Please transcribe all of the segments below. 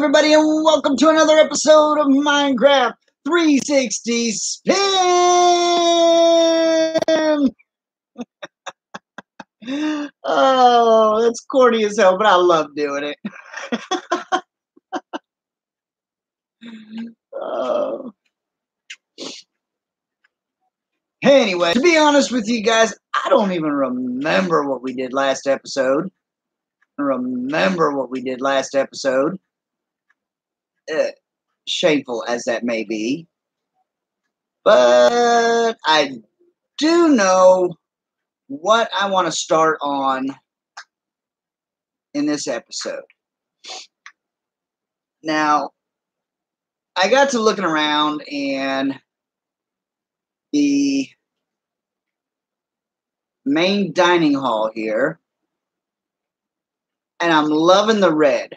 everybody, and welcome to another episode of Minecraft 360 Spin! Oh, that's corny as hell, but I love doing it. Oh. Anyway, to be honest with you guys, I don't even remember what we did last episode. Shameful as that may be. But I do know what I want to start on in this episode. Now, I got to looking around and the main dining hall here, and I'm loving the red,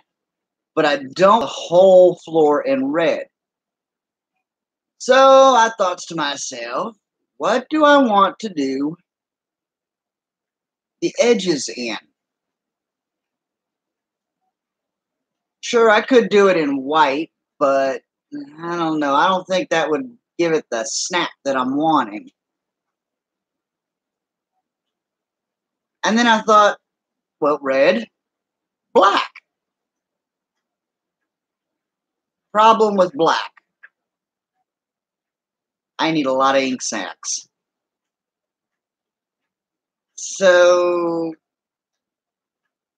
but I don't the whole floor in red. So I thought to myself, what do I want to do the edges in? Sure, I could do it in white, but I don't know. I don't think that would give it the snap that I'm wanting. And then I thought, well, red, black. Problem with black. I need a lot of ink sacs. So,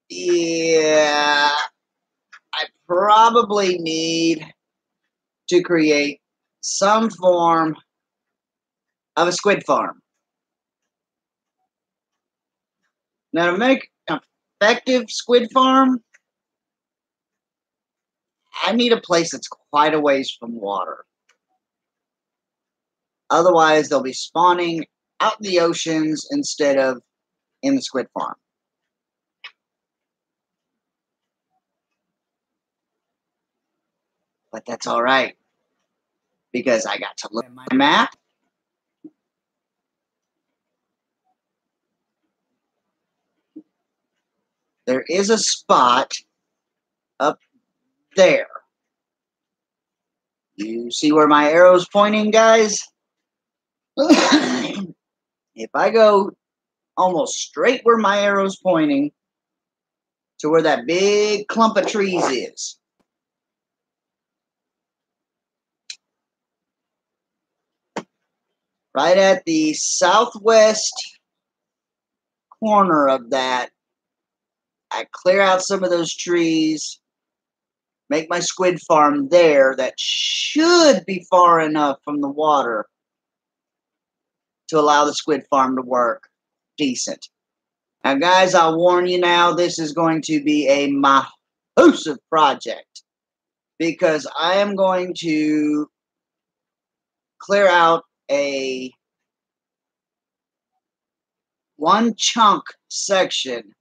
yeah, I probably need to create some form of a squid farm. Now, to make an effective squid farm, I need a place that's quite a ways from water. Otherwise, they'll be spawning out in the oceans instead of in the squid farm. But that's all right, because I got to look at my map. There is a spot up there. You see where my arrow's pointing, guys? If I go almost straight where my arrow's pointing to where that big clump of trees is, right at the southwest corner of that, I clear out some of those trees, make my squid farm there that should be far enough from the water to allow the squid farm to work decent. Now, guys, I'll warn you now, this is going to be a massive project because I am going to clear out a one chunk section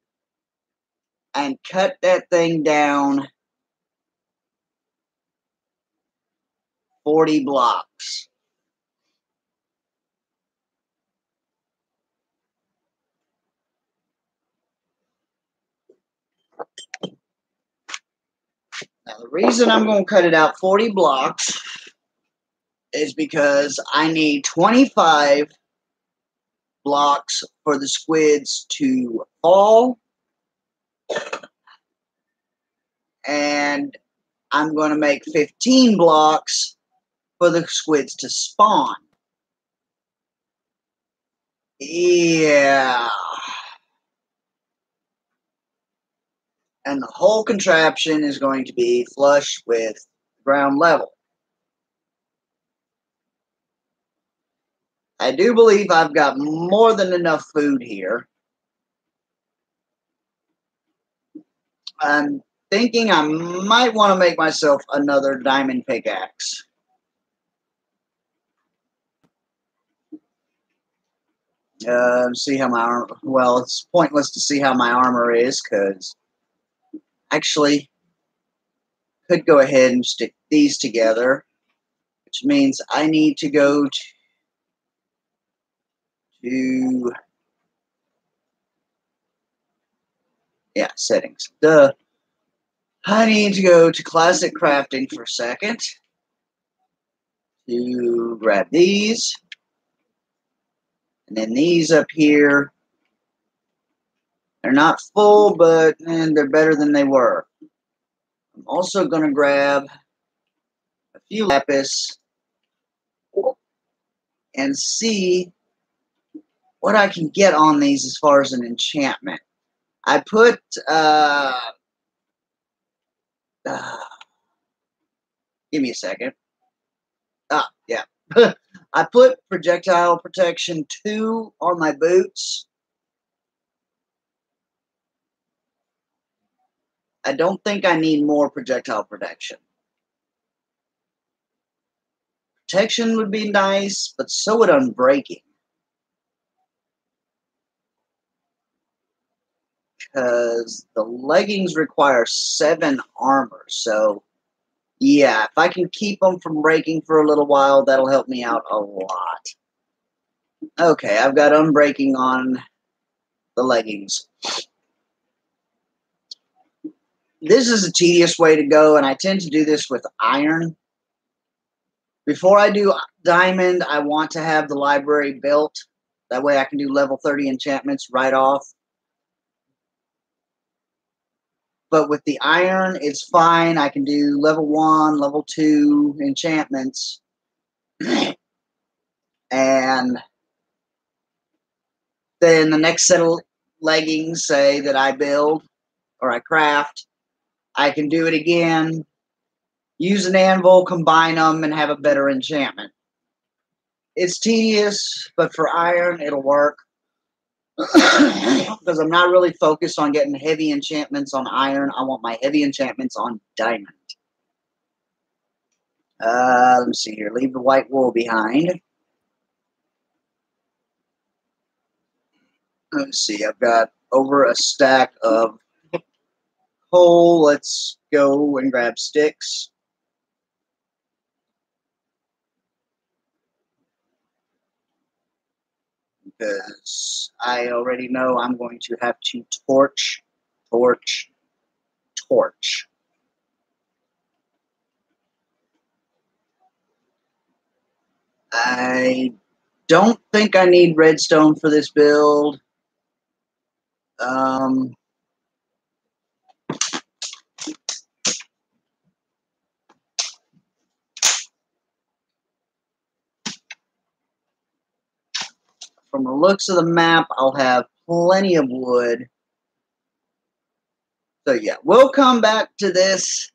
and cut that thing down 40 blocks. Now, the reason I'm going to cut it out 40 blocks is because I need 25 blocks for the squids to fall, and I'm going to make 15 blocks for the squids to spawn. Yeah. And the whole contraption is going to be flush with ground level. I do believe I've got more than enough food here. I'm thinking I might want to make myself another diamond pickaxe. See how my armor... Well, it's pointless to see how my armor is, because... Actually, could go ahead and stick these together, which means I need to go to yeah, settings. Duh. I need to go to Classic Crafting for a second to grab these. And then these up here, they're not full, but they're better than they were. I'm also going to grab a few lapis and see what I can get on these as far as an enchantment. I put, give me a second. Yeah. I put projectile protection 2 on my boots. I don't think I need more projectile protection. Protection would be nice, but so would unbreaking. Because the leggings require 7 armor. So, yeah, if I can keep them from breaking for a little while, that'll help me out a lot. Okay, I've got unbreaking on the leggings. This is a tedious way to go, and I tend to do this with iron. Before I do diamond, I want to have the library built. That way I can do level 30 enchantments right off. But with the iron, it's fine. I can do level 1, level 2 enchantments. And then the next set of leggings, say, that I build or I craft, I can do it again, use an anvil, combine them, and have a better enchantment. It's tedious, but for iron, it'll work. Because I'm not really focused on getting heavy enchantments on iron. I want my heavy enchantments on diamond. Let me see here. Leave the white wool behind. Let's see. I've got over a stack of coal. Let's go and grab sticks. Because I already know I'm going to have to torch. I don't think I need redstone for this build. From the looks of the map, I'll have plenty of wood. So yeah, we'll come back to this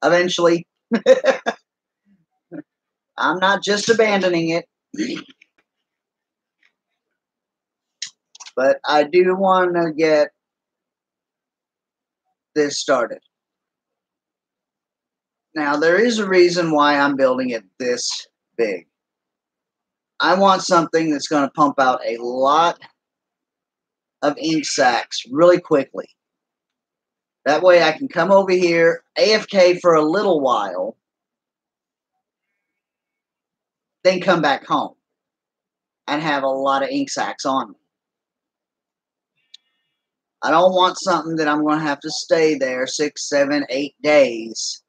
eventually. I'm not just abandoning it. But I do want to get this started. Now, there is a reason why I'm building it this big. I want something that's going to pump out a lot of ink sacs really quickly. That way I can come over here, AFK for a little while, then come back home and have a lot of ink sacs on me. I don't want something that I'm going to have to stay there 6, 7, 8 days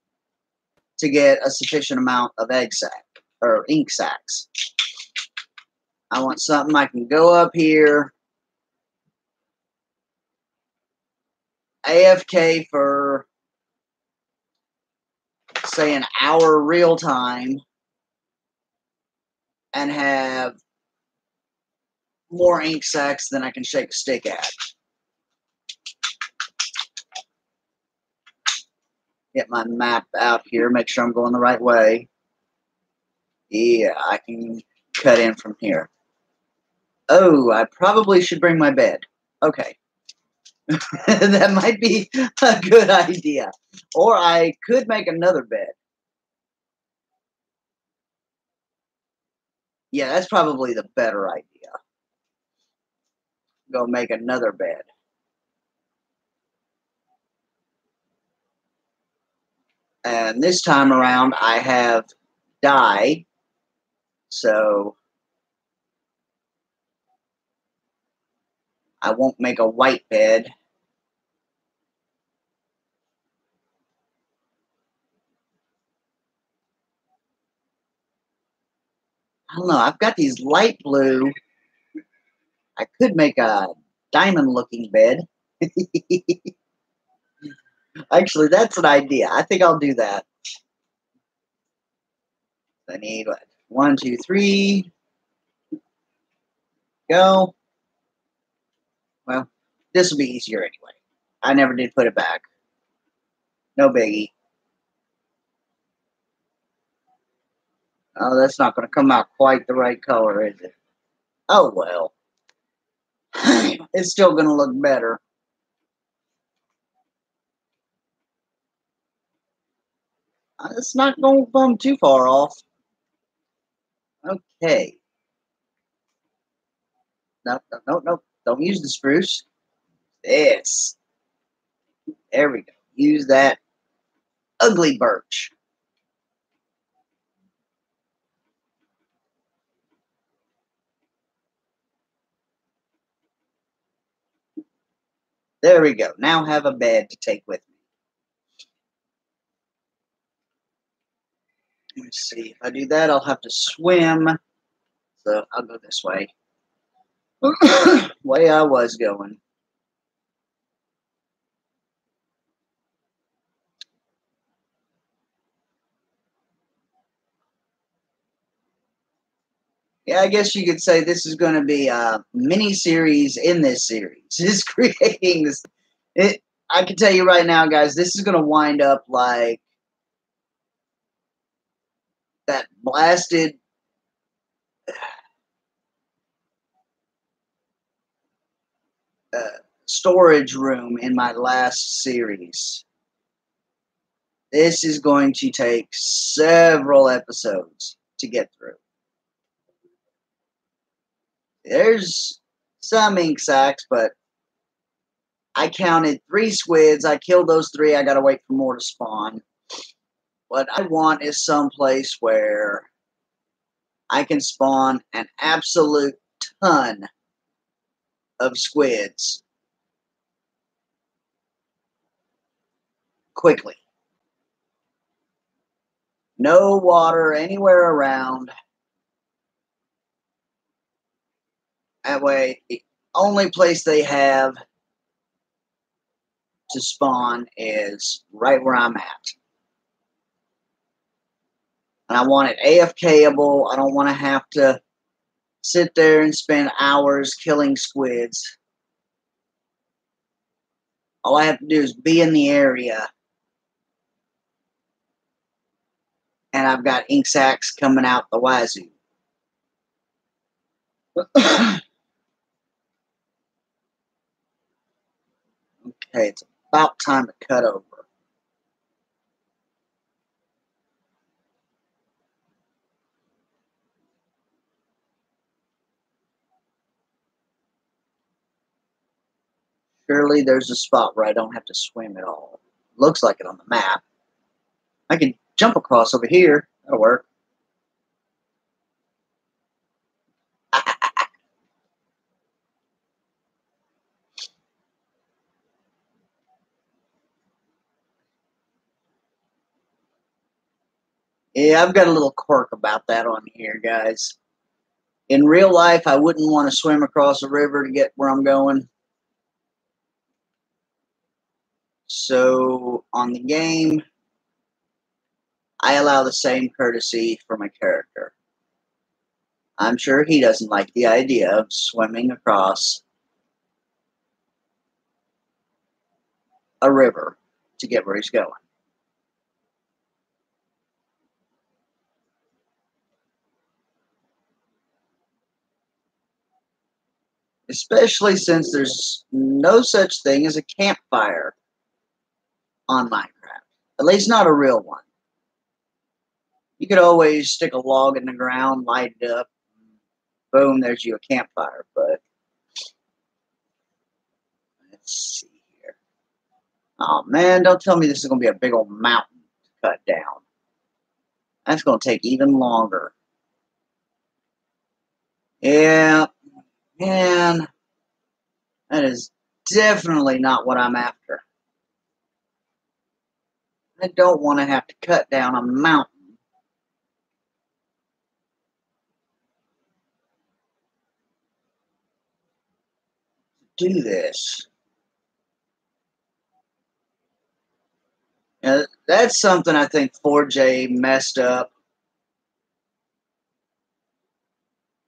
to get a sufficient amount of egg sac or ink sacs. I want something I can go up here, AFK for, say, an hour real time, and have more ink sacs than I can shake a stick at. Get my map out here, make sure I'm going the right way. Yeah, I can cut in from here. Oh, I probably should bring my bed. Okay. That might be a good idea. Or I could make another bed. Yeah, that's probably the better idea. Go make another bed. And this time around, I have dye. So I won't make a white bed. don't know. I've got these light blue. I could make a diamond-looking bed. Actually, that's an idea. I think I'll do that. I need what? 1, 2, 3. Go. Well, this will be easier anyway. I never did put it back. No biggie. Oh, that's not going to come out quite the right color, is it? Oh, well. It's still going to look better. It's not going to come too far off. Okay. No, no, no, no. Don't use the spruce. This. There we go. Use that ugly birch. There we go. Now have a bed to take with me. Let's see. If I do that, I'll have to swim. So I'll go this way. Way I was going. Yeah, I guess you could say this is going to be a mini series in this series. Is creating this. I can tell you right now, guys, this is going to wind up like that blasted storage room in my last series. This is going to take several episodes to get through. There's some ink sacs, but I counted 3 squids. I killed those 3. I gotta wait for more to spawn. What I want is someplace where I can spawn an absolute ton of squids quickly. No water anywhere around. That way, the only place they have to spawn is right where I'm at. And I want it AFKable. I don't want to have to sit there and spend hours killing squids. All I have to do is be in the area. And I've got ink sacs coming out the wazoo. Okay, it's about time to cut over. Surely there's a spot where I don't have to swim at all. Looks like it on the map. I can jump across over here. That'll work. Yeah, I've got a little quirk about that on here, guys. In real life, I wouldn't want to swim across a river to get where I'm going. So, on the game, I allow the same courtesy for my character. I'm sure he doesn't like the idea of swimming across a river to get where he's going. Especially since there's no such thing as a campfire on Minecraft. At least not a real one. You could always stick a log in the ground, light it up, boom, there's you a campfire. But let's see here. Oh man, don't tell me this is going to be a big old mountain to cut down. That's going to take even longer. Yeah, man, that is definitely not what I'm after. I don't want to have to cut down a mountain. do this. Now, that's something I think 4J messed up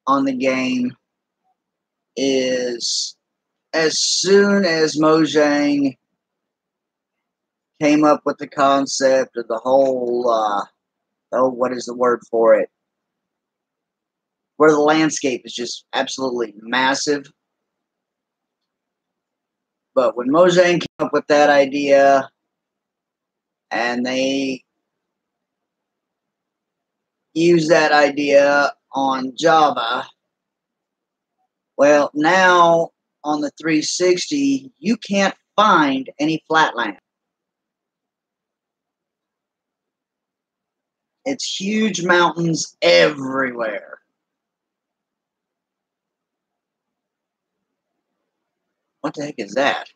on the game, is as soon as Mojang came up with the concept of the whole, what is the word for it? Where the landscape is just absolutely massive. But when Mojang came up with that idea, and they used that idea on Java, well, now on the 360, you can't find any flatland. It's huge mountains everywhere. What the heck is that?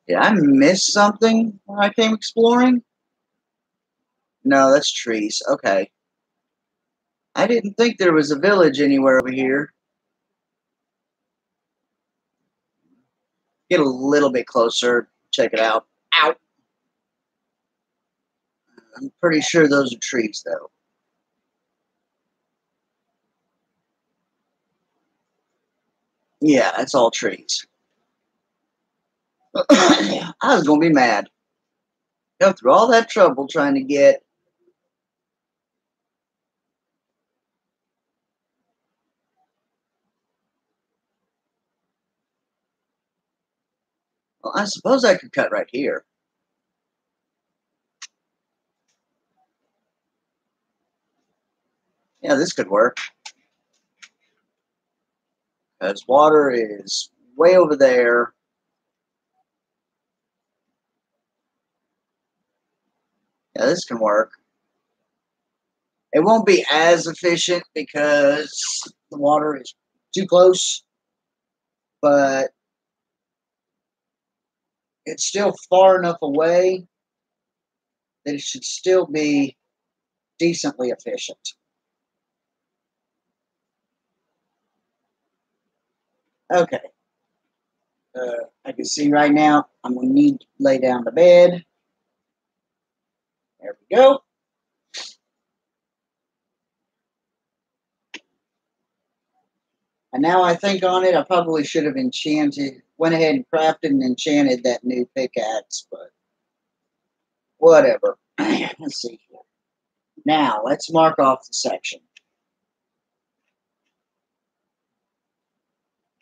Did I miss something when I came exploring? No, that's trees. Okay. I didn't think there was a village anywhere over here. Get a little bit closer. Check it out. Ow! I'm pretty sure those are trees, though. Yeah, that's all trees. I was going to be mad. Go through all that trouble trying to get... Well, I suppose I could cut right here. Yeah, this could work. Because water is way over there. Yeah, this can work. It won't be as efficient because the water is too close, but it's still far enough away that it should still be decently efficient. Okay. I can see right now I'm going to need to lay down the bed. There we go. And now I think on it, I probably should have went ahead and crafted and enchanted that new pickaxe, but whatever. Let's see here. Now, let's mark off the section.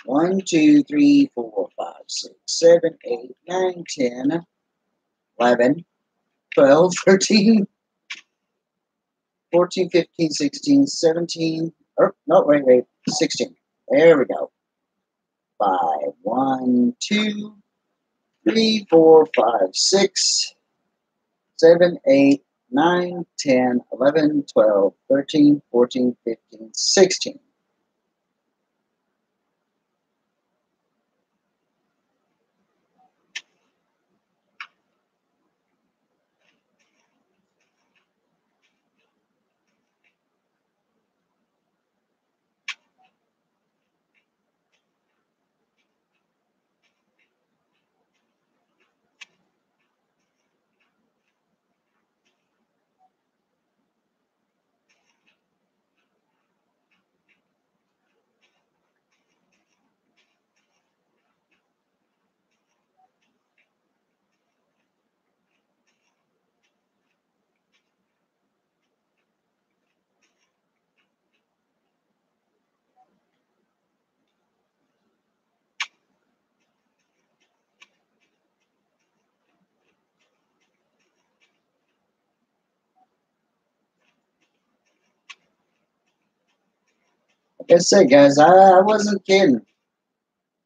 1, 2, 3, 4, 5, 6, 7, 8, 9, 10, 11, 12, 13, 14, 15, 16, 17. Oh, no, wait, 16. There we go. 5, 1, 2, 3, 4, 5, 6, 7, 8, 9, 10, 11, 12, 13, 14, 15, 16. Like I said, guys, I wasn't kidding.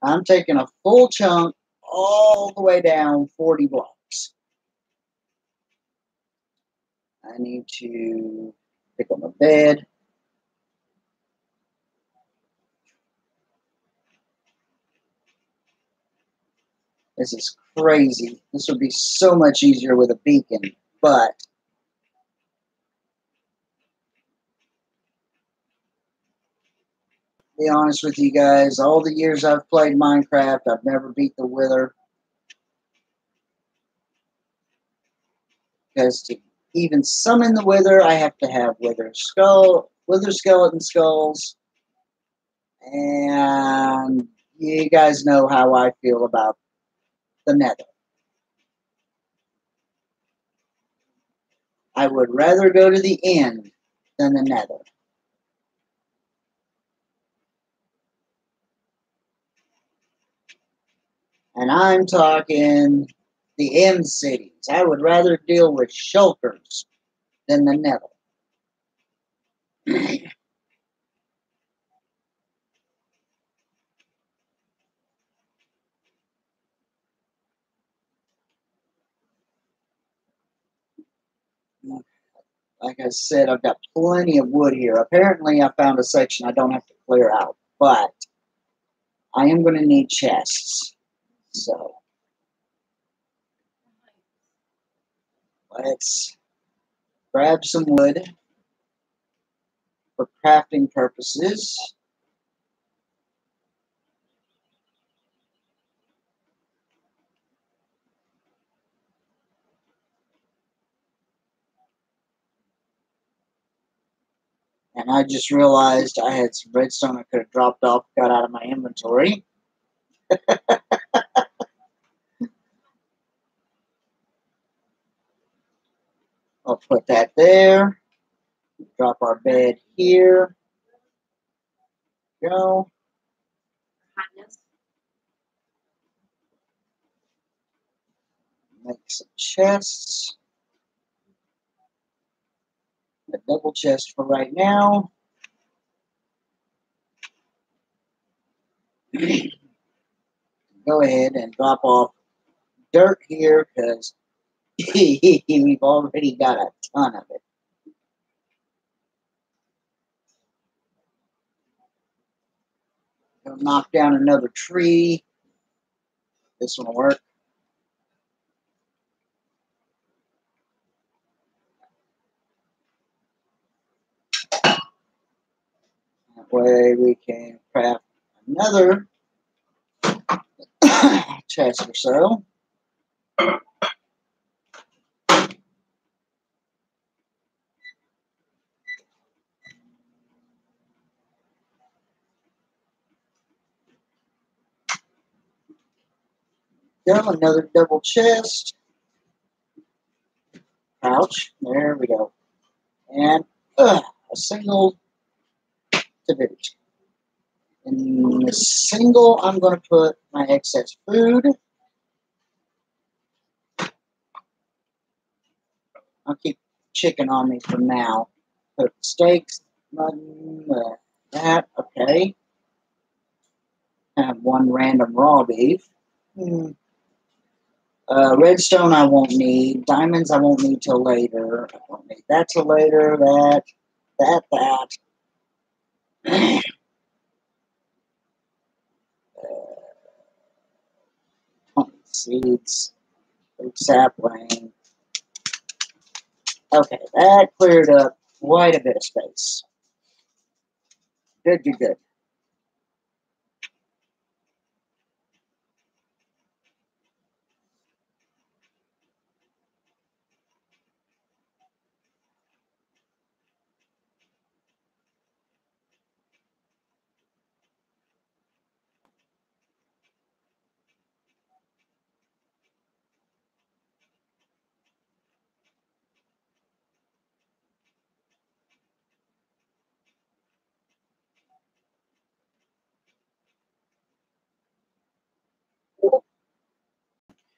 I'm taking a full chunk all the way down 40 blocks. I need to pick up my bed. This is crazy. This would be so much easier with a beacon, but Be honest with you guys, all the years I've played Minecraft, I've never beat the Wither. Because to even summon the Wither, I have to have Wither skeleton skulls. And you guys know how I feel about the Nether. I would rather go to the end than the Nether. And I'm talking the end cities. I would rather deal with shulkers than the Nether. Like I said, I've got plenty of wood here. Apparently, I found a section I don't have to clear out, but I am going to need chests. So, let's grab some wood for crafting purposes. And I just realized I had some redstone I could have dropped off, got out of my inventory. I'll put that there. Drop our bed here. Go. Make some chests. A double chest for right now. Go ahead and drop off dirt here because we've already got a ton of it. Go knock down another tree. This one will work. That way we can craft another chest or so. Go, another double chest. Pouch. There we go. And a single to boot. In the single, I'm going to put my excess food. I'll keep chicken on me for now. Put steaks, mutton, that, okay. Have one random raw beef. Redstone I won't need. Diamonds I won't need till later. I won't need that till later. That. Seeds. Oak sapling. Okay, that cleared up quite a bit of space. Good.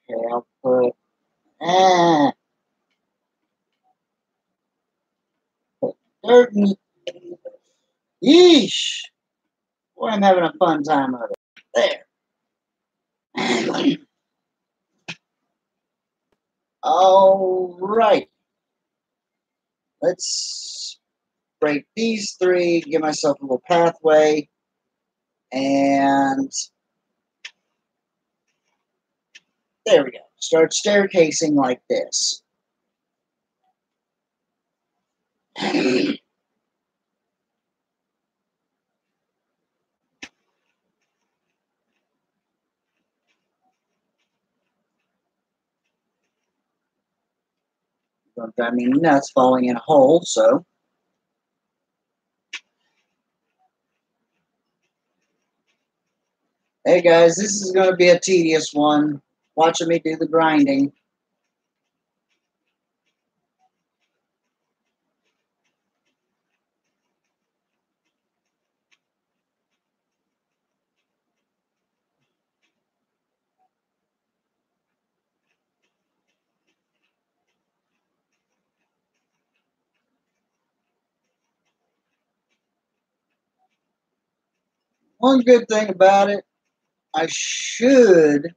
Okay, I'll put dirt in. Yeesh! Boy, I'm having a fun time of it. There. All right. Let's break these three, give myself a little pathway, and there we go. Start staircasing like this. Don't drive me nuts falling in a hole, so. Hey guys, this is going to be a tedious one. Watching me do the grinding. One good thing about it, I should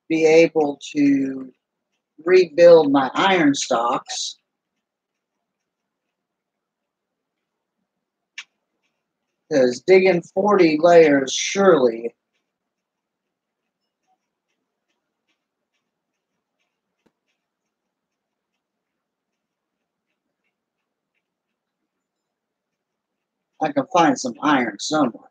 be able to rebuild my iron stocks. Because digging 40 layers, surely. I can find some iron somewhere.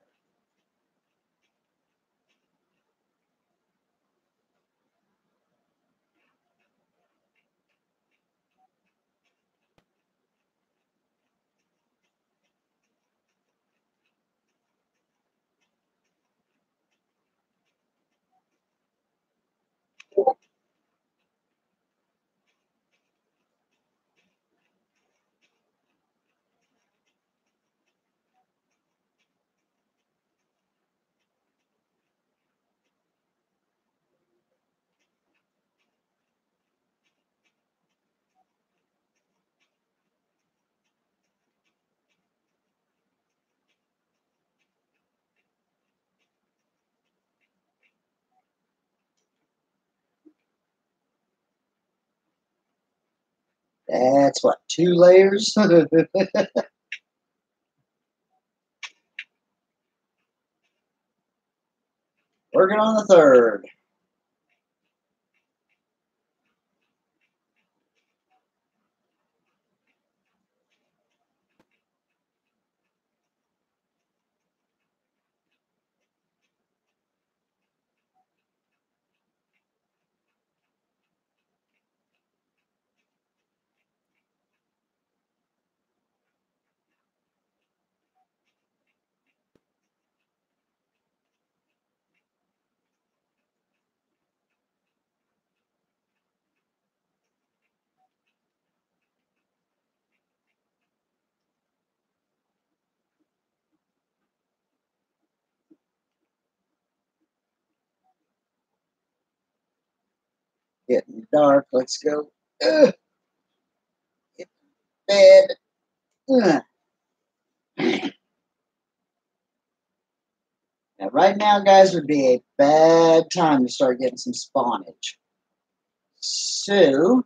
That's what, 2 layers? Working on the 3rd. Getting dark. Let's go. Ugh. Get to bed. Ugh. Now, right now, guys, would be a bad time to start getting some spawnage. So,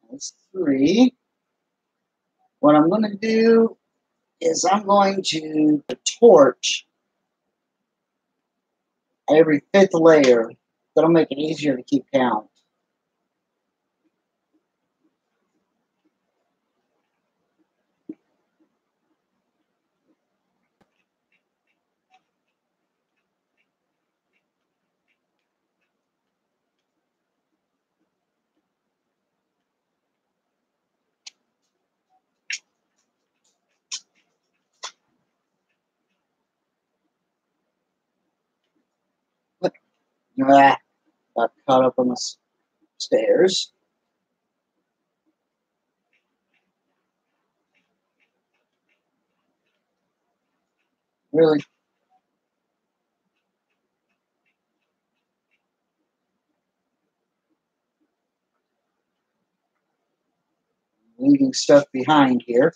that's 3. What I'm going to do is I'm going to torch every 5th layer. That'll make it easier to keep count. Ah, got caught up on the stairs. Really? Leaving stuff behind here.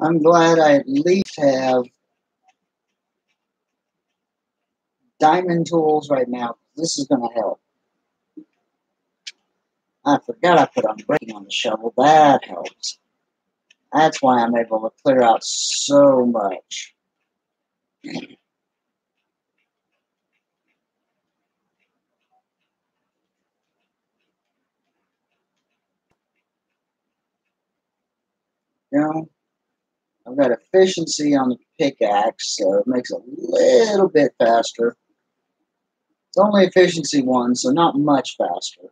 I'm glad I at least have diamond tools right now. This is going to help. I forgot I put on braking on the shovel. That helps. That's why I'm able to clear out so much. You know, I've got efficiency on the pickaxe, so it makes it a little bit faster. It's only efficiency 1, so not much faster.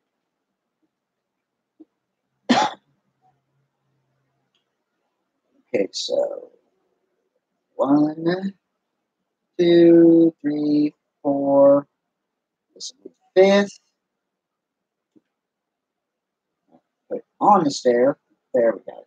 Okay, so 1, 2, 3, 4. This will be 5th. Put it on the stair. There we go.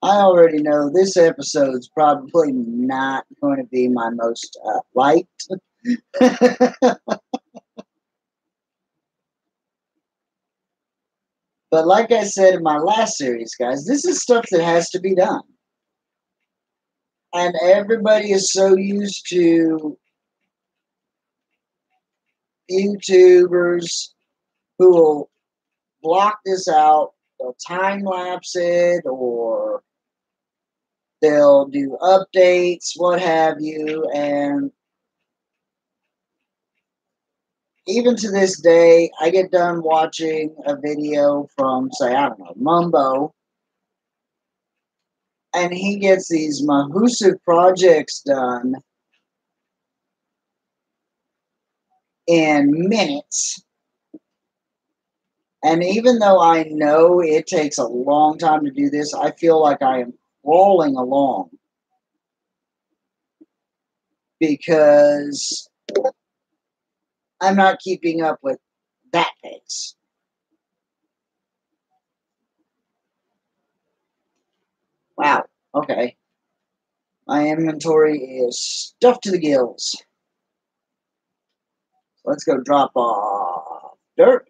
I already know this episode's probably not going to be my most liked. But like I said in my last series, guys, this is stuff that has to be done. And everybody is so used to YouTubers who will block this out, they'll time lapse it, or they'll do updates, what have you, and even to this day, I get done watching a video from, say, I don't know, Mumbo, and he gets these massive projects done in minutes. And even though I know it takes a long time to do this, I feel like I am crawling along because I'm not keeping up with that pace. Wow, okay. My inventory is stuffed to the gills. Let's go drop off dirt.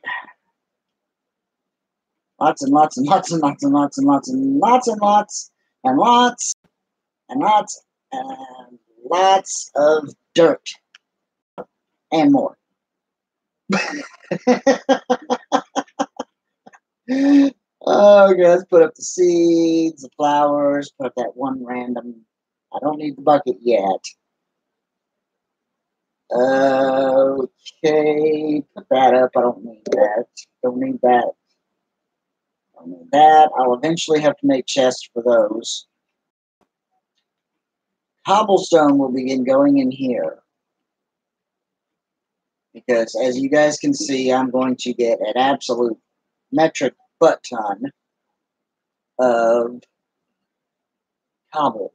Lots and lots and lots and lots and lots and lots and lots and lots and lots and lots and lots of dirt and more. Okay, let's put up the seeds, the flowers, put up that one random. I don't need the bucket yet. Okay, put that up. I don't need that. Don't need that. Don't need that. I'll eventually have to make chests for those. Cobblestone will begin going in here. Because as you guys can see, I'm going to get an absolute metric butt ton of cobble.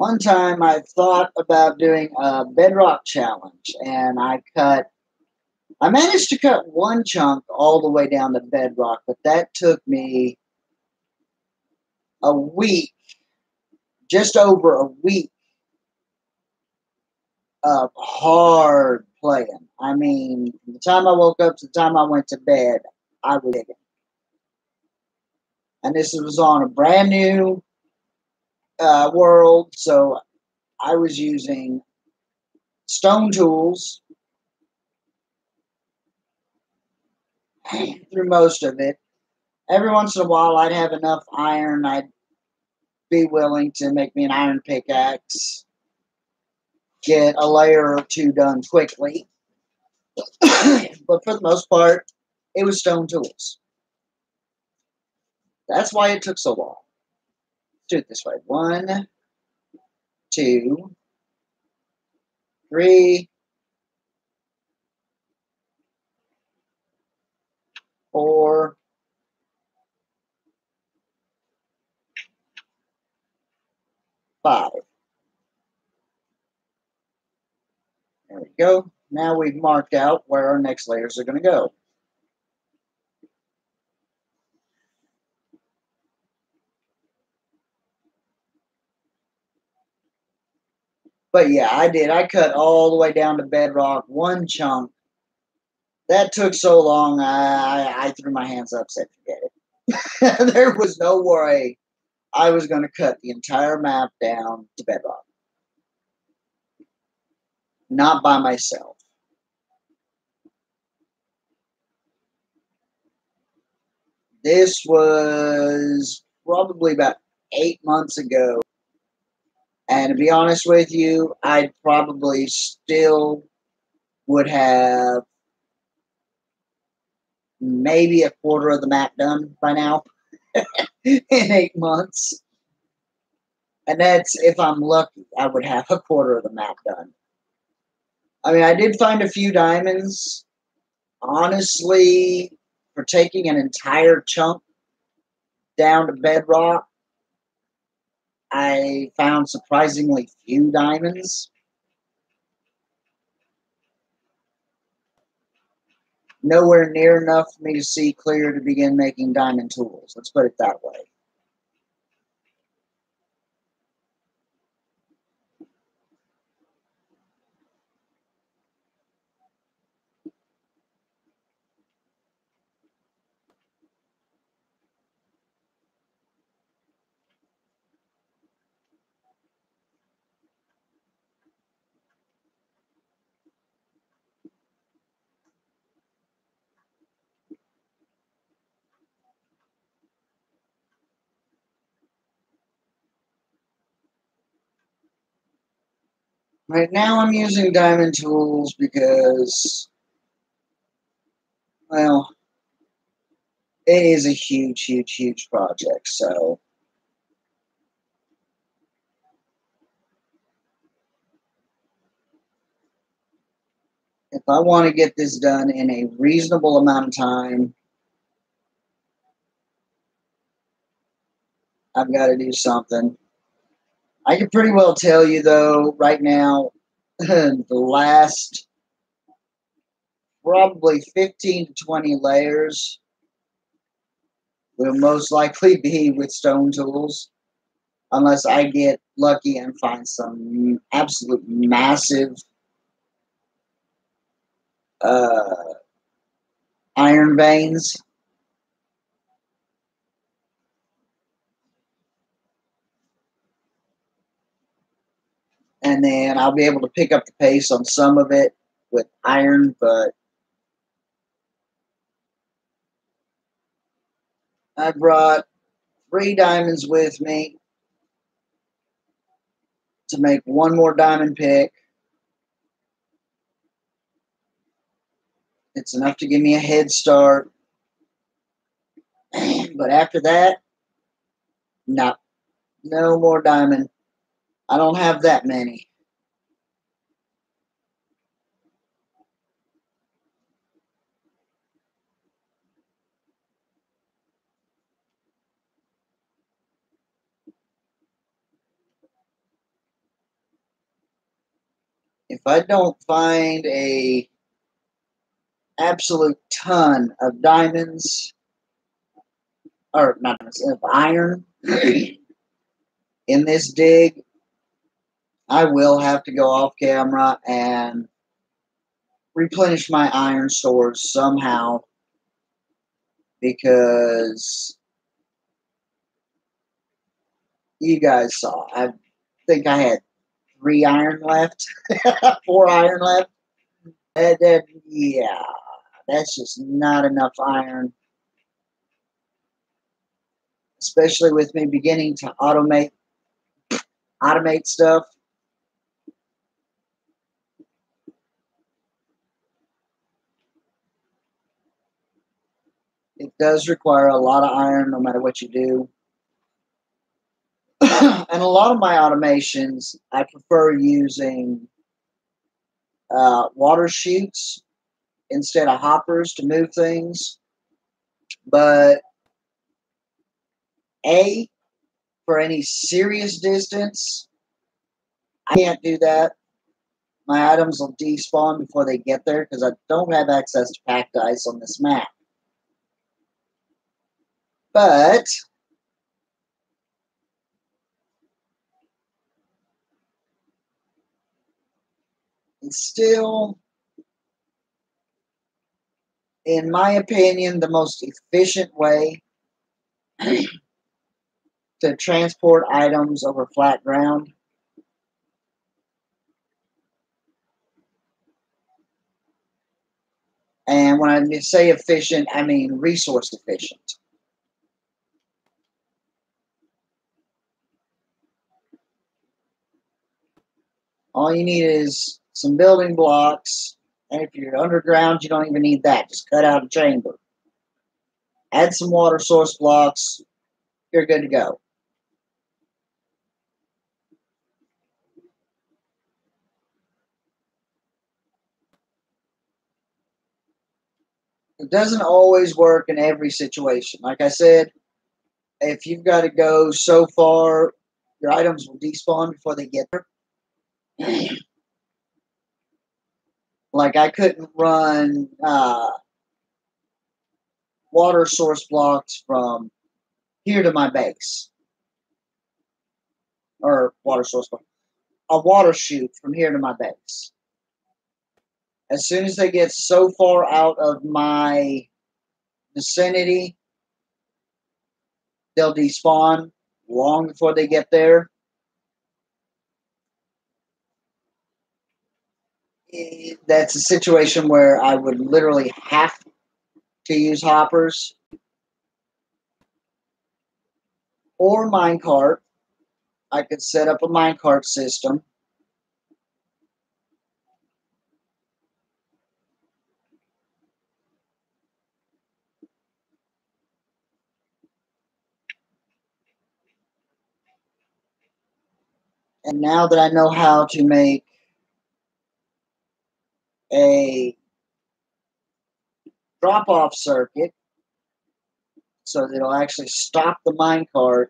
One time I thought about doing a bedrock challenge, and I managed to cut one chunk all the way down to bedrock, but that took me a week, just over a week of hard playing. I mean, from the time I woke up to the time I went to bed, I was digging. And this was on a brand new world, so I was using stone tools through most of it. Every once in a while, I'd have enough iron, I'd be willing to make me an iron pickaxe, get a layer or two done quickly. But for the most part, it was stone tools. That's why it took so long. Do it this way. 1, 2, 3, 4, 5. There we go. Now we've marked out where our next layers are going to go. But yeah, I did. I cut all the way down to bedrock, one chunk. That took so long, I threw my hands up, said, forget it. There was no way I was going to cut the entire map down to bedrock. Not by myself. This was probably about 8 months ago. And to be honest with you, I probably still would have maybe a quarter of the map done by now in 8 months. And that's if I'm lucky, I would have a quarter of the map done. I mean, I did find a few diamonds. Honestly, for taking an entire chunk down to bedrock, I found surprisingly few diamonds. Nowhere near enough for me to see clear to begin making diamond tools. Let's put it that way. Right now I'm using diamond tools because, well, it is a huge, huge, huge project. So if I want to get this done in a reasonable amount of time, I've got to do something. I can pretty well tell you, though, right now, the last probably 15 to 20 layers will most likely be with stone tools, unless I get lucky and find some absolute massive uh, iron veins. And then I'll be able to pick up the pace on some of it with iron, but I brought 3 diamonds with me to make one more diamond pick. It's enough to give me a head start. But after that, no, no more diamond. I don't have that many. if I don't find a absolute ton of diamonds, or not diamonds, of iron in this dig, I will have to go off camera and replenish my iron stores somehow, because you guys saw, I think I had 3 iron left, 4 iron left. And yeah, that's just not enough iron, especially with me beginning to automate stuff. It does require a lot of iron no matter what you do. And a lot of my automations, I prefer using water chutes instead of hoppers to move things. But for any serious distance, I can't do that. My items will despawn before they get there because I don't have access to packed ice on this map. But it's still, in my opinion, the most efficient way to transport items over flat ground. And when I say efficient, I mean resource efficient. All you need is some building blocks, and if you're underground, you don't even need that. Just cut out a chamber. Add some water source blocks, you're good to go. It doesn't always work in every situation. Like I said, if you've got to go so far, your items will despawn before they get there. Like I couldn't run water source blocks from here to my base. Or water source block. A water chute from here to my base. As soon as they get so far out of my vicinity, they'll despawn long before they get there. That's a situation where I would literally have to use hoppers or minecart. I could set up a minecart system. And now that I know how to make a drop-off circuit so that it'll actually stop the minecart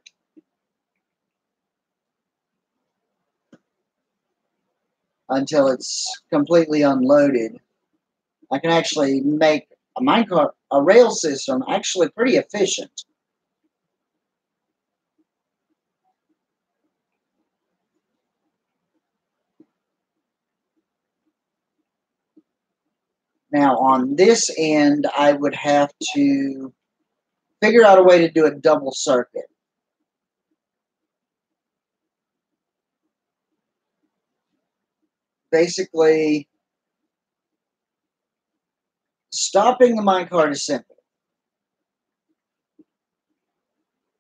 until it's completely unloaded, I can actually make a minecart, a rail system, actually pretty efficient. Now, on this end, I would have to figure out a way to do a double circuit. Basically, stopping the minecart is simple.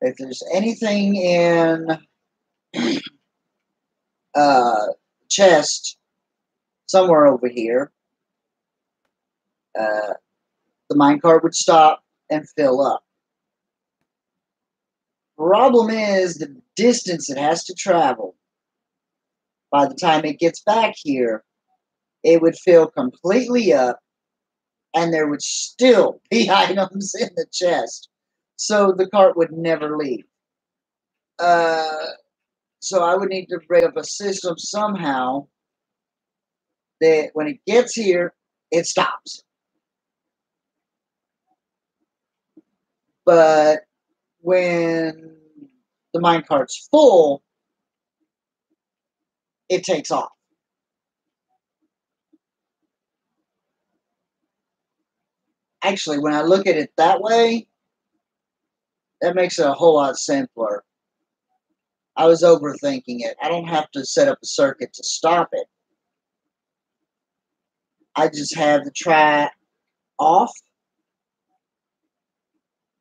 If there's anything in chest somewhere over here, the minecart would stop and fill up. Problem is the distance it has to travel. By the time it gets back here, it would fill completely up, and there would still be items in the chest. So the cart would never leave. So I would need to bring up a system somehow that when it gets here, it stops. But when the minecart's full, it takes off. Actually, when I look at it that way, that makes it a whole lot simpler. I was overthinking it. I don't have to set up a circuit to stop it. I just have the try off,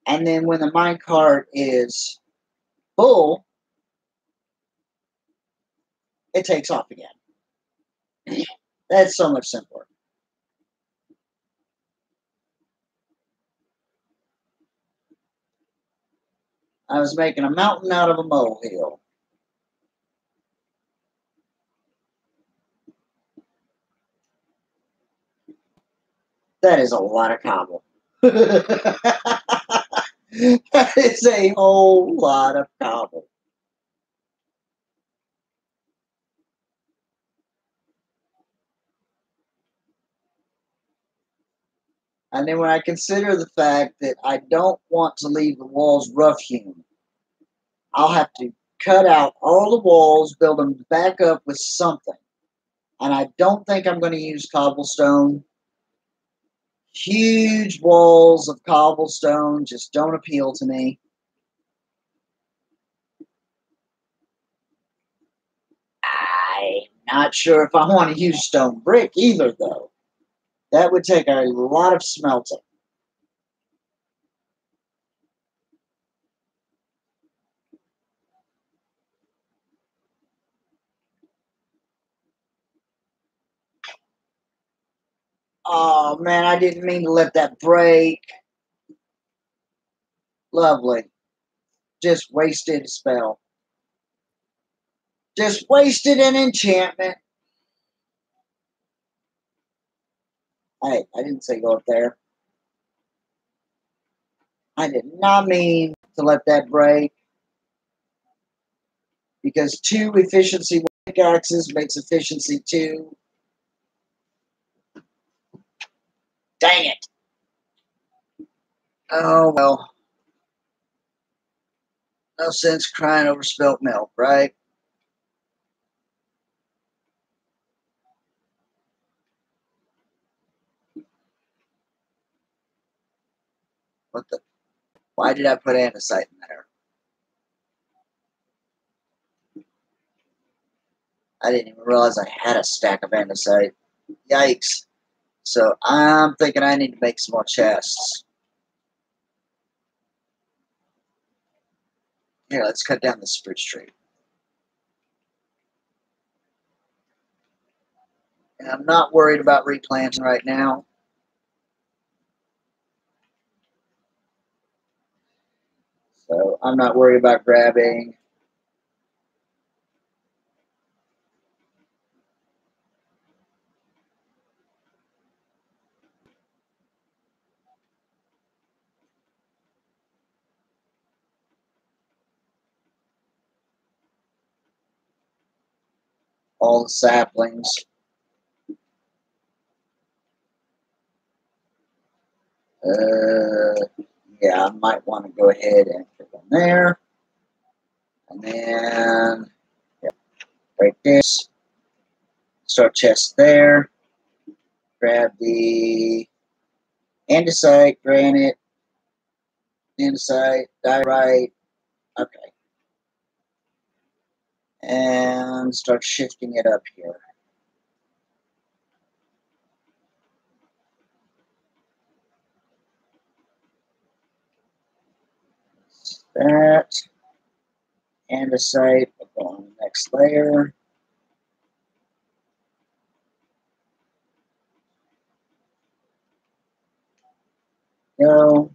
and then when the minecart is full, it takes off again. That's so much simpler. I was making a mountain out of a molehill. That is a lot of cobble. That is a whole lot of cobble. And then when I consider the fact that I don't want to leave the walls rough hewn, I'll have to cut out all the walls, build them back up with something. And I don't think I'm going to use cobblestone. Huge walls of cobblestone just don't appeal to me. I'm not sure if I want to use stone brick either, though. That would take a lot of smelting. Oh, man, I didn't mean to let that break. Lovely. Just wasted a spell. Just wasted an enchantment. Hey, I didn't say go up there. I did not mean to let that break. Because 2 efficiency pickaxes makes efficiency 2. Dang it. Oh, well. No sense crying over spilt milk, right? What the? Why did I put andesite in there? I didn't even realize I had a stack of andesite. Yikes. So I'm thinking I need to make some more chests. Here, let's cut down the spruce tree. And I'm not worried about replanting right now. So I'm not worried about grabbing all the saplings. Yeah, I might want to go ahead and put them there. And then, yeah, break this. Start chest there. Grab the andesite, granite, andesite, diorite. Okay. And start shifting it up here. That. Andesite, go on the next layer. Go.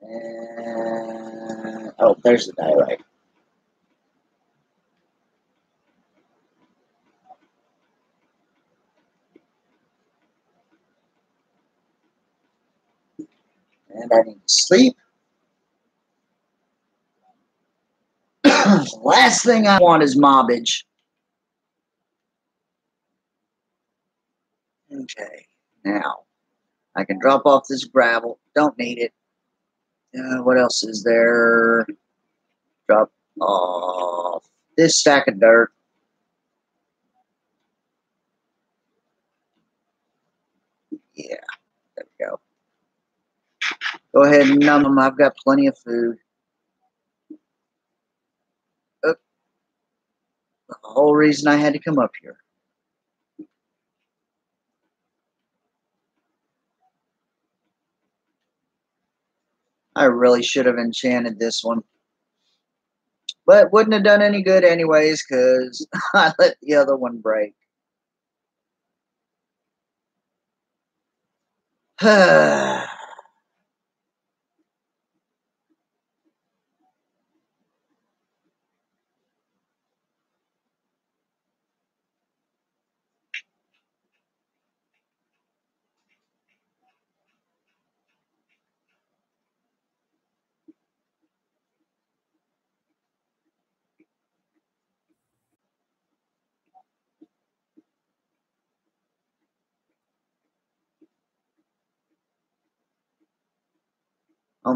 And, oh, there's the diorite. And I need to sleep. Last thing I want is mobbage. Okay, now I can drop off this gravel. Don't need it. What else is there? Drop off this stack of dirt. Yeah, there we go. Go ahead and numb them. I've got plenty of food. Oh, the whole reason I had to come up here. I really should have enchanted this one. But wouldn't have done any good anyways, because I let the other one break.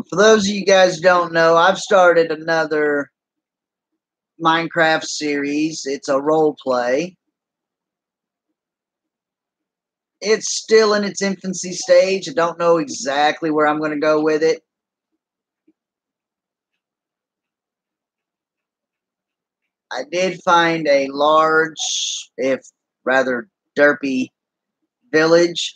For those of you guys who don't know, I've started another Minecraft series. It's a role play. It's still in its infancy stage. I don't know exactly where I'm going to go with it. I did find a large, if rather derpy, village.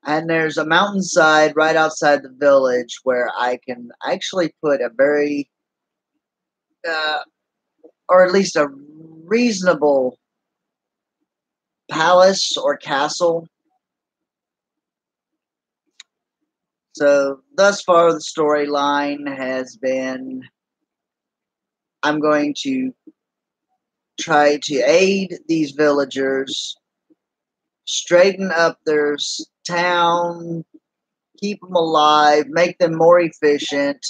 And there's a mountainside right outside the village where I can actually put a very, or at least a reasonable palace or castle. So thus far, the storyline has been I'm going to try to aid these villagers, straighten up their town, keep them alive, make them more efficient,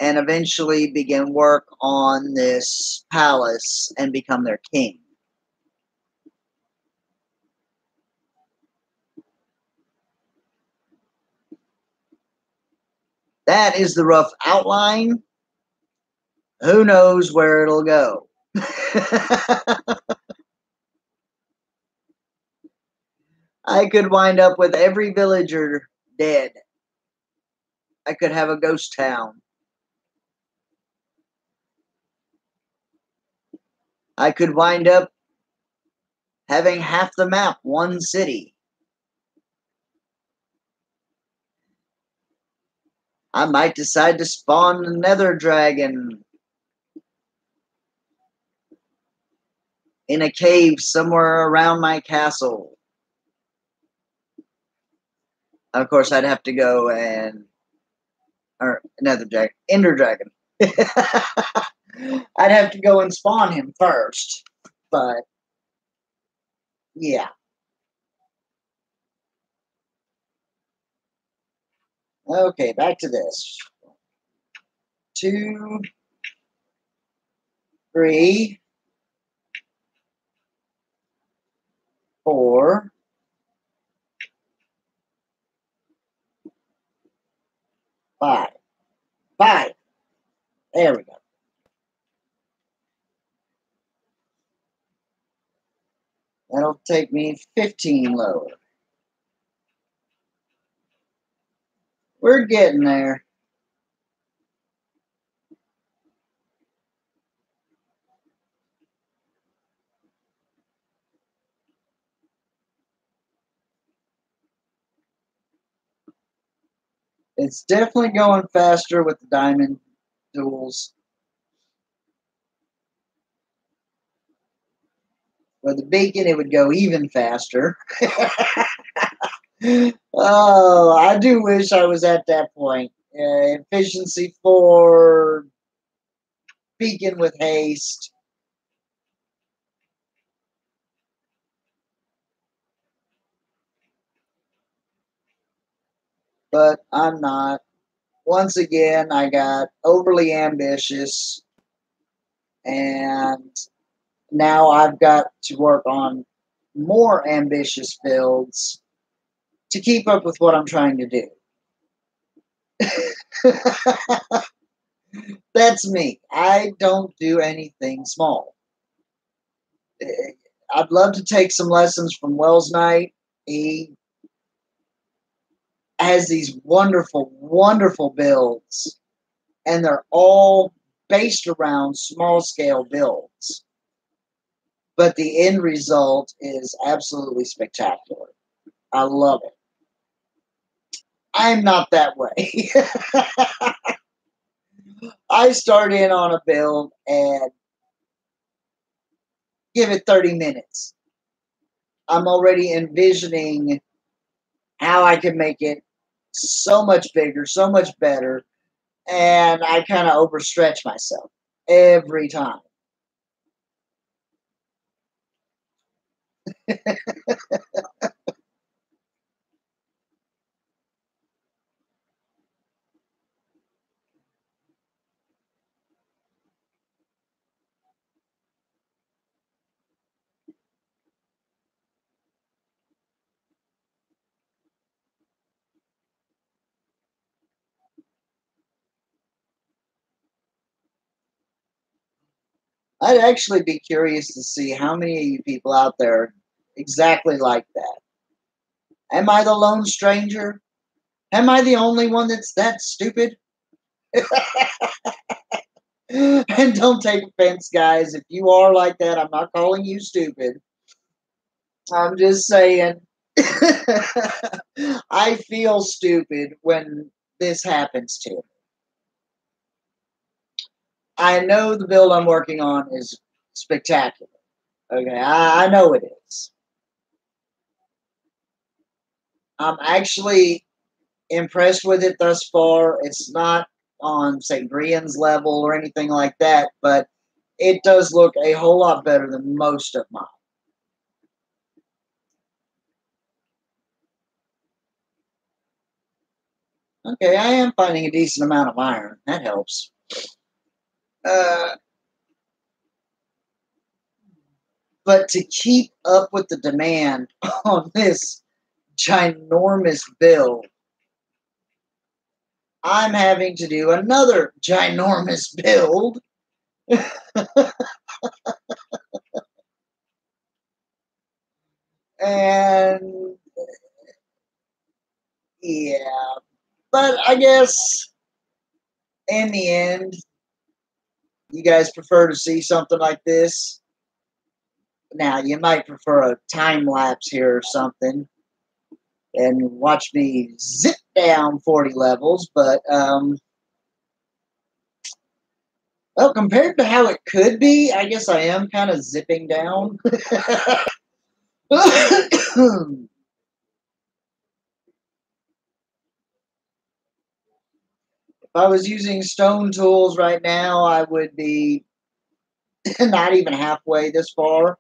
and eventually begin work on this palace and become their king. That is the rough outline. Who knows where it'll go? I could wind up with every villager dead. I could have a ghost town. I could wind up having half the map one city. I might decide to spawn a nether dragon in a cave somewhere around my castle. Of course, I'd have to go and... or nether dragon. Ender dragon. I'd have to go and spawn him first. But, yeah. Okay, back to this. 2, 3, 4, 5. 5. There we go. That'll take me 15 lower. We're getting there. It's definitely going faster with the diamond tools. With the beacon, it would go even faster. Oh, I do wish I was at that point. Efficiency 4, beacon with haste. But I'm not. Once again, I got overly ambitious, and now I've got to work on more ambitious builds to keep up with what I'm trying to do. That's me. I don't do anything small. I'd love to take some lessons from Wells Knight. He has these wonderful, wonderful builds, and they're all based around small scale builds. But the end result is absolutely spectacular. I love it. I'm not that way. I start in on a build and give it 30 minutes. I'm already envisioning how I can make it so much bigger, so much better, and I kind of overstretch myself every time. I'd actually be curious to see how many of you people out there are exactly like that. Am I the lone stranger? Am I the only one that's that stupid? And don't take offense, guys. If you are like that, I'm not calling you stupid. I'm just saying I feel stupid when this happens to me. I know the build I'm working on is spectacular. Okay, I know it is. I'm actually impressed with it thus far. It's not on, say, Brienne's level or anything like that, but it does look a whole lot better than most of mine. Okay, I am finding a decent amount of iron. That helps. Uh, but to keep up with the demand on this ginormous build, I'm having to do another ginormous build. And yeah, but I guess in the end, you guys prefer to see something like this. Now, you might prefer a time lapse here or something and watch me zip down 40 levels, but well, compared to how it could be, I guess I am kind of zipping down. If I was using stone tools right now, I would be not even halfway this far.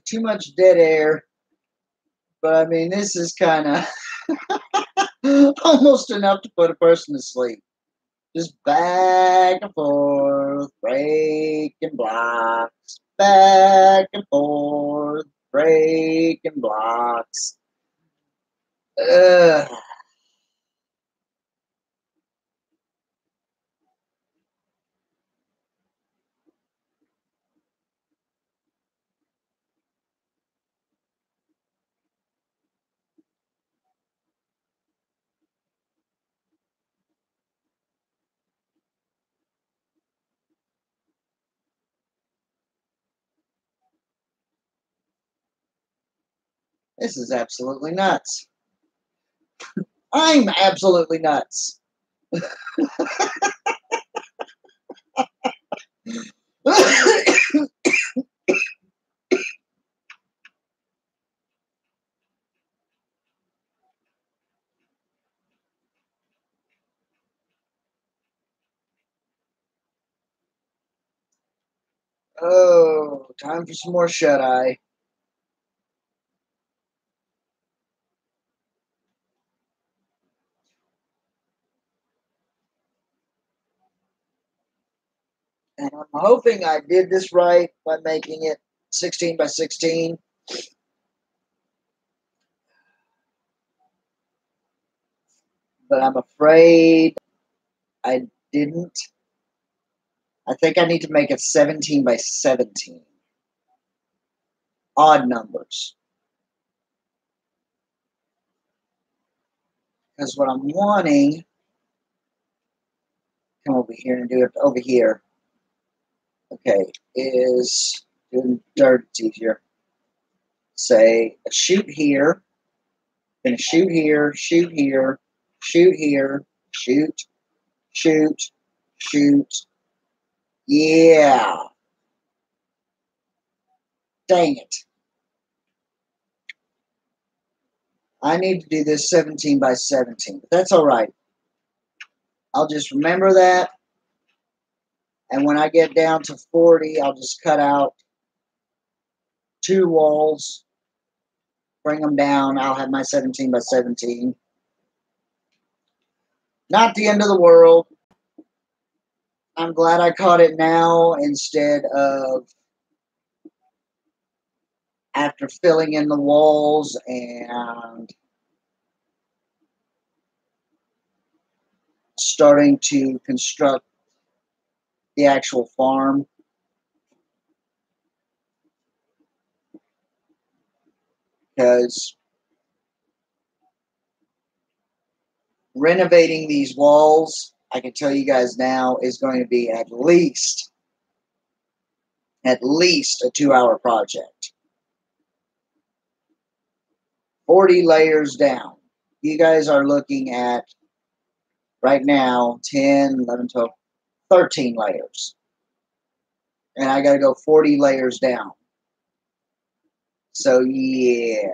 Too much dead air. But I mean, this is kind of almost enough to put a person to sleep. Just back and forth, breaking blocks, back and forth, breaking blocks. Ugh. This is absolutely nuts. I'm absolutely nuts. Oh, time for some more shut-eye. And I'm hoping I did this right by making it 16 by 16. But I'm afraid I didn't. I think I need to make it 17 by 17. Odd numbers. Because what I'm wanting, come over here and do it over here. Okay, is doing dirt, it's easier. Say a shoot here, gonna shoot here, shoot here, shoot here, shoot, shoot, shoot. Yeah. Dang it. I need to do this 17 by 17, but that's all right. I'll just remember that. And when I get down to 40, I'll just cut out 2 walls, bring them down. I'll have my 17 by 17. Not the end of the world. I'm glad I caught it now instead of after filling in the walls and starting to construct the actual farm. Because renovating these walls, I can tell you guys now, is going to be at least a 2-hour project. 40 layers down. You guys are looking at, right now, 10, 11, 12, 13 layers. And I got to go 40 layers down. So, yeah.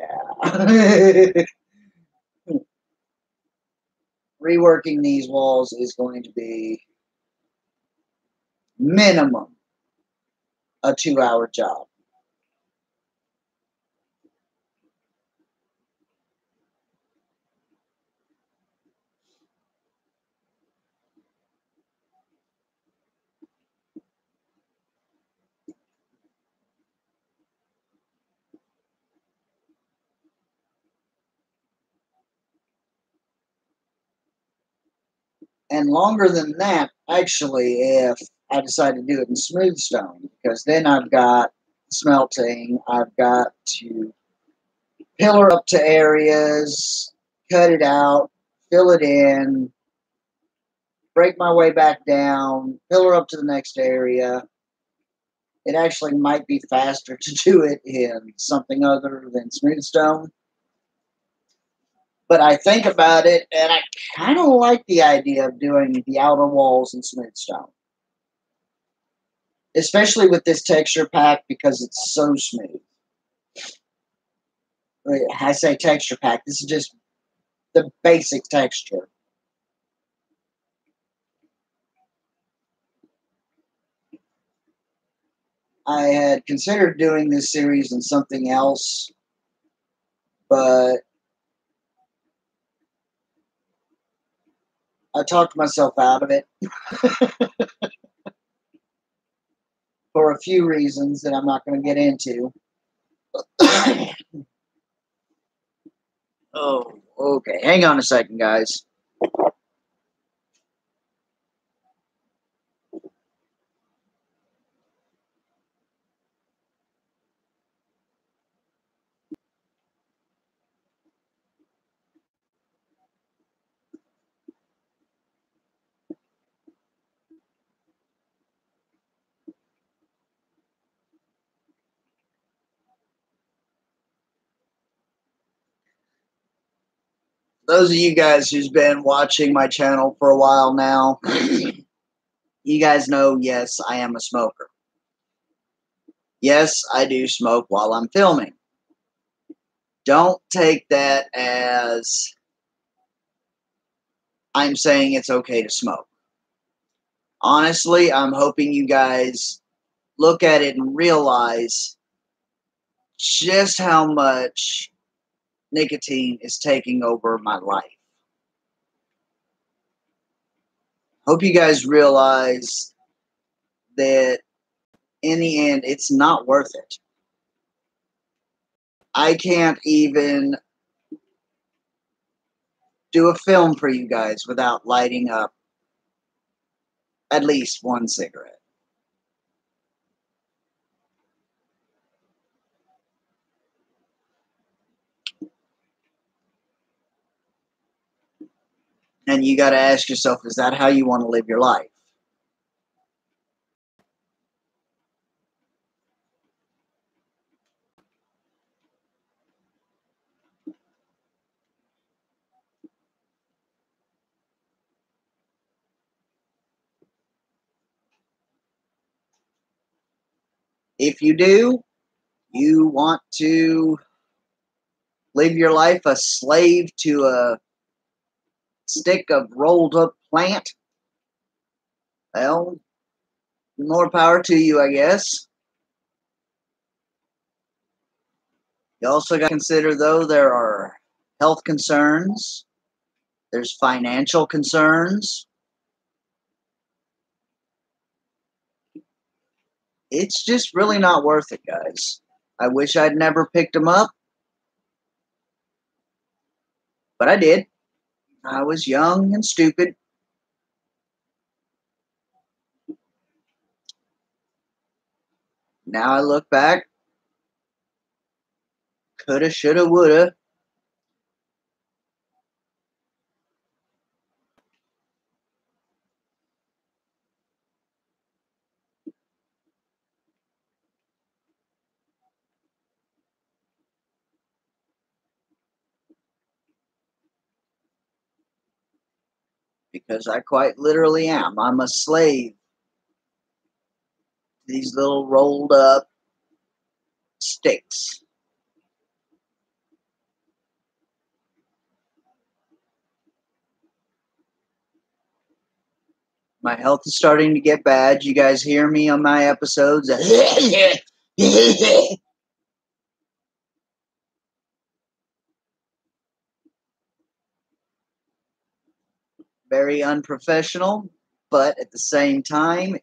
Reworking these walls is going to be minimum a 2-hour job. And longer than that, actually, if I decide to do it in smooth stone, because then I've got smelting, I've got to pillar up to areas, cut it out, fill it in, break my way back down, pillar up to the next area. It actually might be faster to do it in something other than smooth stone. But I think about it, and I kind of like the idea of doing the outer walls in smooth stone. Especially with this texture pack because it's so smooth. I say texture pack, this is just the basic texture. I had considered doing this series in something else, but I talked myself out of it for a few reasons that I'm not going to get into. Oh, okay. Hang on a second, guys. those of you guys who's been watching my channel for a while now, you guys know, yes, I am a smoker. Yes, I do smoke while I'm filming. Don't take that as I'm saying it's okay to smoke. Honestly, I'm hoping you guys look at it and realize just how much nicotine is taking over my life. Hope you guys realize that in the end, it's not worth it. I can't even do a film for you guys without lighting up at least one cigarette. And you got to ask yourself, is that how you want to live your life? If you do, you want to live your life a slave to a stick of rolled up plant, well, more power to you, I guess. You also got to consider, though, there are health concerns, there's financial concerns. It's just really not worth it, guys. I wish I'd never picked them up, but I did. I was young and stupid. Now I look back, coulda, shoulda, woulda. Because I quite literally am. I'm a slave to these little rolled up sticks. My health is starting to get bad. You guys hear me on my episodes? Very unprofessional, but at the same time,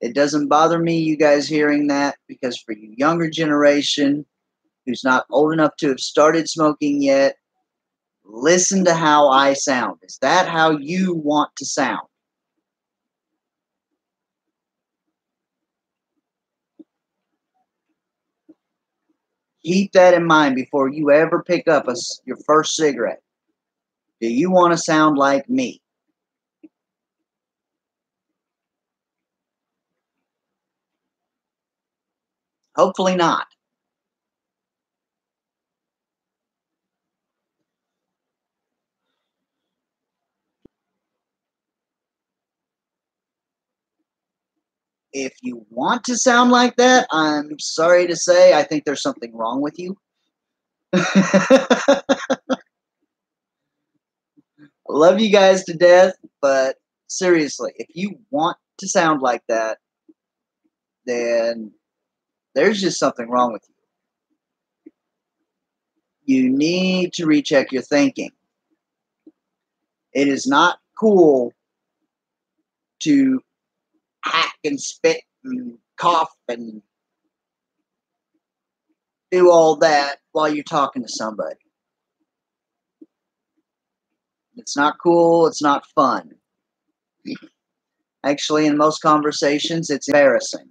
it doesn't bother me, you guys hearing that, because for you younger generation who's not old enough to have started smoking yet, listen to how I sound. Is that how you want to sound? Keep that in mind before you ever pick up your first cigarette. Do you want to sound like me? Hopefully not. If you want to sound like that, I'm sorry to say, I think there's something wrong with you. I love you guys to death, but seriously, if you want to sound like that, then there's just something wrong with you. You need to recheck your thinking. It is not cool to hack and spit and cough and do all that while you're talking to somebody. It's not cool. It's not fun. Actually, in most conversations, it's embarrassing.